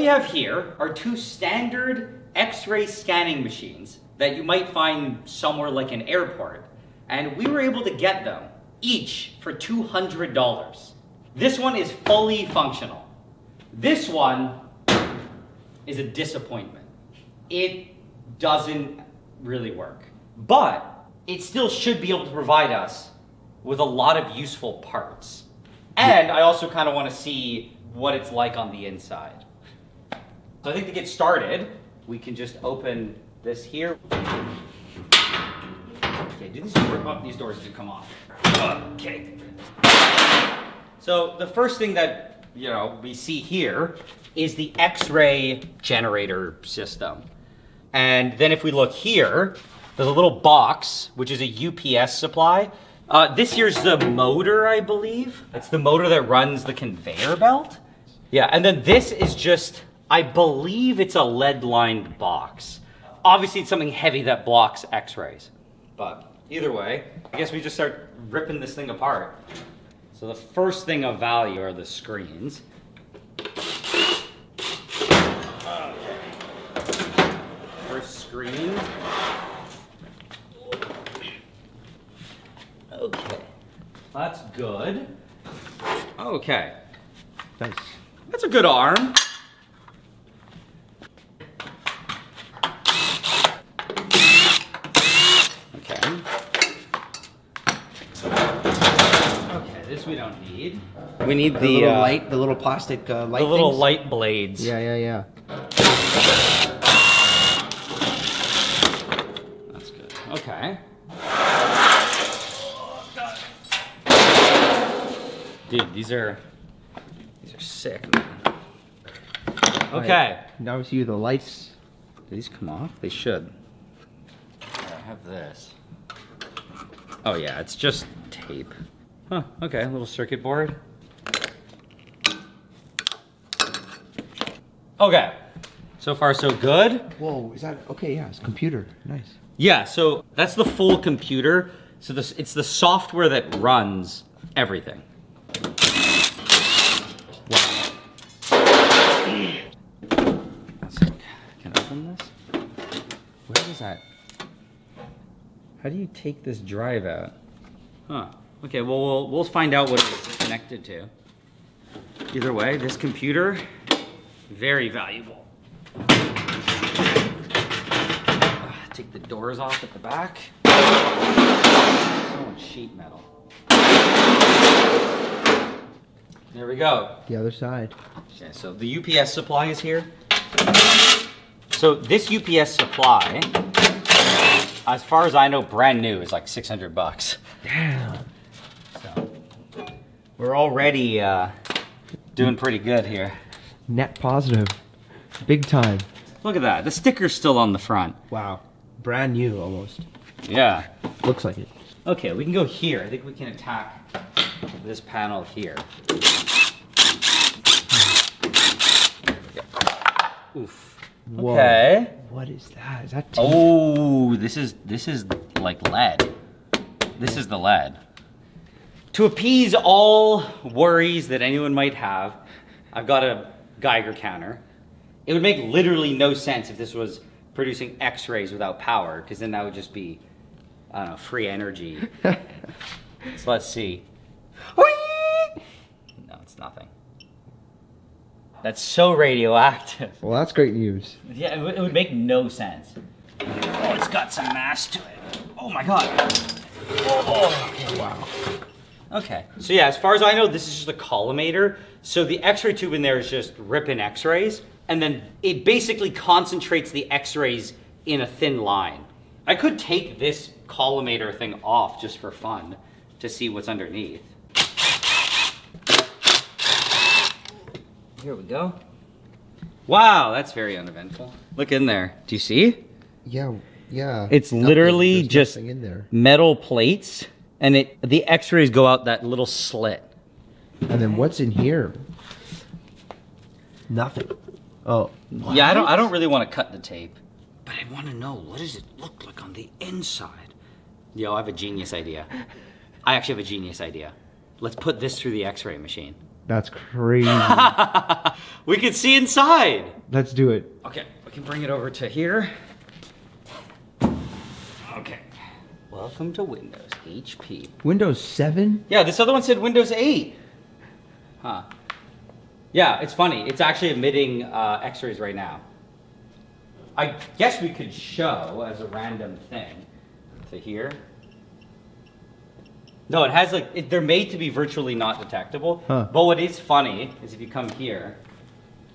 we have here are two standard X-ray scanning machines that you might find somewhere like an airport. And we were able to get them each for $200. This one is fully functional. This one is a disappointment. It doesn't really work, but it still should be able to provide us with a lot of useful parts. And I also kind of want to see what it's like on the inside. So I think to get started, we can just open this here. Okay, do these work? Oh, these doors did come off. Okay. So the first thing that we see here is the X-ray generator system. And then if we look here, there's a little box, which is a UPS supply. This here's the motor, I believe. It's the motor that runs the conveyor belt. Yeah, and then this is just, I believe it's a lead-lined box. Obviously, it's something heavy that blocks X-rays. But either way, I guess we just start ripping this thing apart. So the first thing of value are the screens. First screen. Okay, that's good. Okay. Nice. That's a good arm. Okay. Okay, this we don't need. We need the little light, the little plastic light. the little things? light blades. Yeah. That's good. Okay. Dude, these are sick, man. Okay. Right. Now we see the lights. Do these come off? They should. I have this. Oh yeah, it's just tape. Huh, okay, a little circuit board. Okay, so far so good. Whoa, is that, okay, yeah, it's computer, nice. Yeah, so that's the full computer. So it's the software that runs everything. Wow. Can I open this? Where is that? How do you take this drive out? Huh. Okay, well, we'll find out what it's connected to. Either way, this computer, very valuable. Take the doors off at the back. So much sheet metal. There we go. The other side. Okay, so the UPS supply is here. So this UPS supply, as far as I know, brand new, is like $600. Damn. So we're already doing pretty good here. Net positive. Big time. Look at that. The sticker's still on the front. Wow. Brand new almost. Yeah. Looks like it. Okay, we can go here. I think we can attack this panel here. Oof. Whoa. Okay. What is that? Is that tape? Oh, this is like lead. This is the lead. To appease all worries that anyone might have, I've got a Geiger counter. It would make literally no sense if this was producing X-rays without power, because then that would just be, I don't know, free energy. So let's see. No, it's nothing. That's so radioactive. Well, that's great news. Yeah, it would make no sense. Oh, it's got some mass to it. Oh my god. Oh, Wow. okay. So yeah, as far as I know, this is just a collimator. So the X-ray tube in there is just ripping X-rays, and then it basically concentrates the X-rays in a thin line. I could take this collimator thing off just for fun to see what's underneath. Here we go. Wow, that's very uneventful. Look in there. Do you see? Yeah. It's Nothing. literally There's just nothing in there. metal plates, and the X-rays go out that little slit. And then what's in here? Nothing. Oh. What? Yeah, I don't really want to cut the tape, but I want to know, what does it look like on the inside? Yo, I have a genius idea. I actually have a genius idea. Let's put this through the X-ray machine. That's crazy. We can see inside. Let's do it. Okay, we can bring it over to here. Okay. Welcome to Windows HP. Windows 7? Yeah, this other one said Windows 8. Huh. Yeah, it's funny. It's actually emitting X-rays right now. I guess we could show as a random thing to here. No, it has like, they're made to be virtually not detectable. Huh. But what is funny is if you come here,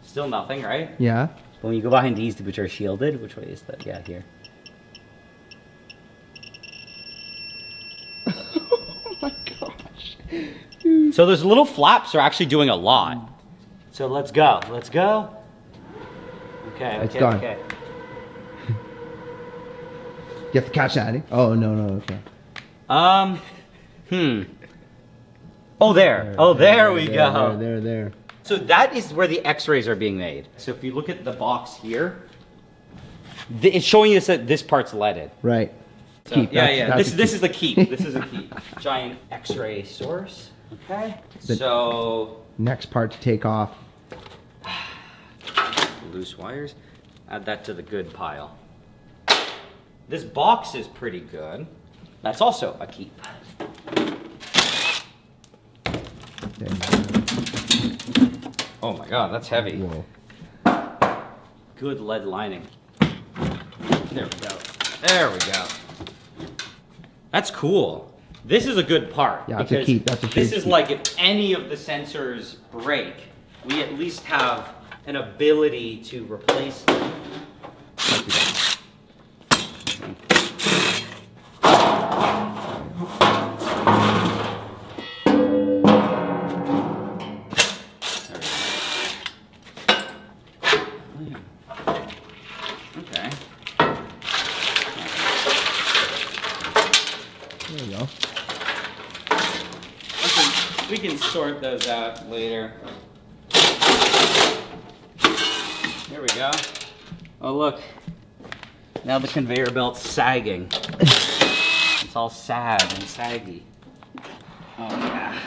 still nothing, right? Yeah. But when you go behind these, which are shielded, which way is that? Yeah, here. Oh my gosh. Dude. So those little flaps are actually doing a lot. So let's go. Let's go. Okay, It's okay, gone. okay. You have to catch that. Eh? Oh, no, okay. Oh, there. Oh, there we go. There. So that is where the X-rays are being made. So if you look at the box here, it's showing us that this part's leaded. Right. So, Keep. yeah. That's This is the keep. This is a keep. Giant X-ray source. Okay. So next part to take off. loose wires. Add that to the good pile. This box is pretty good. That's also a keep. Oh my god, that's heavy. Whoa. Good lead lining. There we go. There we go. That's cool. This is a good part. Yeah, it's a because keep. That's a this huge is keep. like if any of the sensors break, we at least have an ability to replace them. Okay. There we go. We can sort those out later. There we go. Oh look. Now the conveyor belt's sagging. It's all sad and saggy. Oh yeah.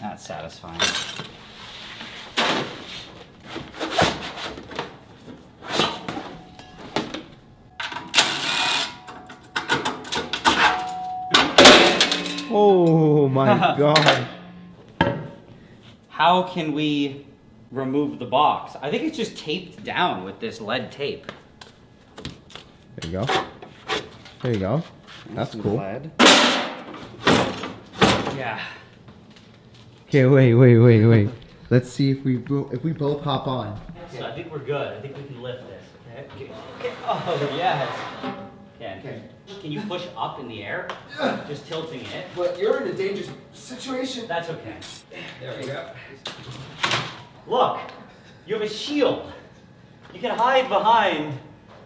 That's satisfying. Oh my god. How can we remove the box? I think it's just taped down with this lead tape. There you go. There you go. That's Some cool. lead. Yeah. Okay, wait. Let's see if we both hop on. So I think we're good. I think we can lift this. Okay. Oh yes. Okay. Can you push up in the air? Just tilting it. But you're in a dangerous situation. That's okay. There we go. Look, you have a shield. You can hide behind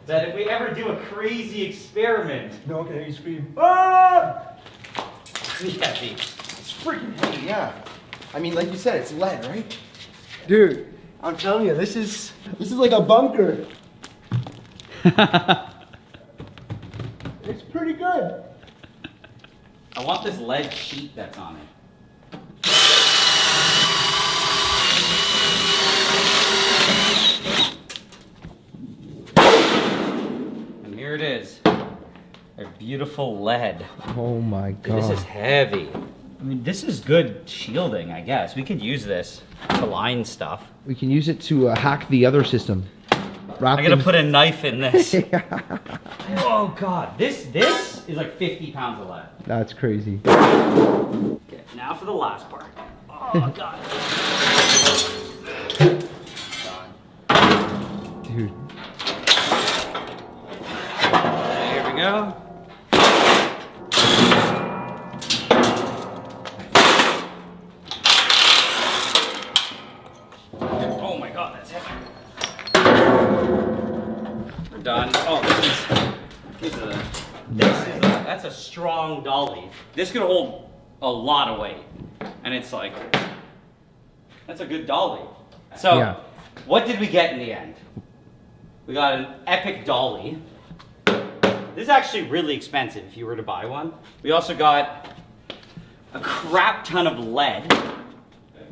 that if we ever do a crazy experiment. No one can hear you scream. Ah! Yeah, Pete. It's freaking heavy, yeah. I mean, like you said, it's lead, right? Dude, I'm telling you, this is like a bunker. It's pretty good. I want this lead sheet that's on it. And here it is. A beautiful lead. Oh my Dude, god. this is heavy. I mean, this is good shielding, I guess. We could use this to line stuff. We can use it to hack the other system. Wrap I'm gonna things- put a knife in this. Oh god, this is like 50 pounds of lead. That's crazy. Okay, now for the last part. Oh god. Dude. Here we go. Oh my god, that's heavy. We're done. Oh, that's a strong dolly. This could hold a lot of weight. And it's like, that's a good dolly. So, Yeah. what did we get in the end? We got an epic dolly. This is actually really expensive if you were to buy one. We also got a crap ton of lead.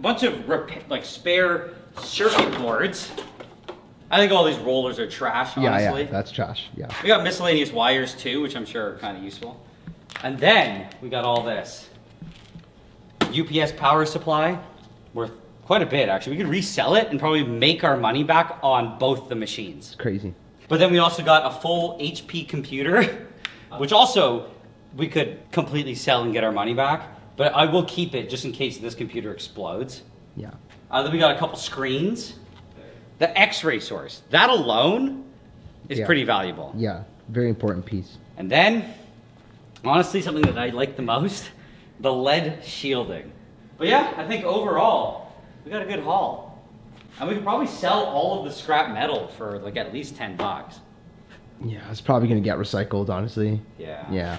bunch of like spare circuit boards. I think all these rollers are trash, honestly. Yeah, that's trash. Yeah. We got miscellaneous wires too, which I'm sure are kind of useful. And then we got all this. UPS power supply, worth quite a bit actually. We could resell it and probably make our money back on both the machines. Crazy. But then we also got a full HP computer, which also we could completely sell and get our money back. But I will keep it just in case this computer explodes. Yeah. Then we got a couple screens. The X-ray source, that alone is pretty valuable. Yeah, very important piece. And then, honestly, something that I like the most, the lead shielding. But yeah, I think overall, we got a good haul. And we could probably sell all of the scrap metal for like at least $10. Yeah, it's probably gonna get recycled, honestly. Yeah. Yeah.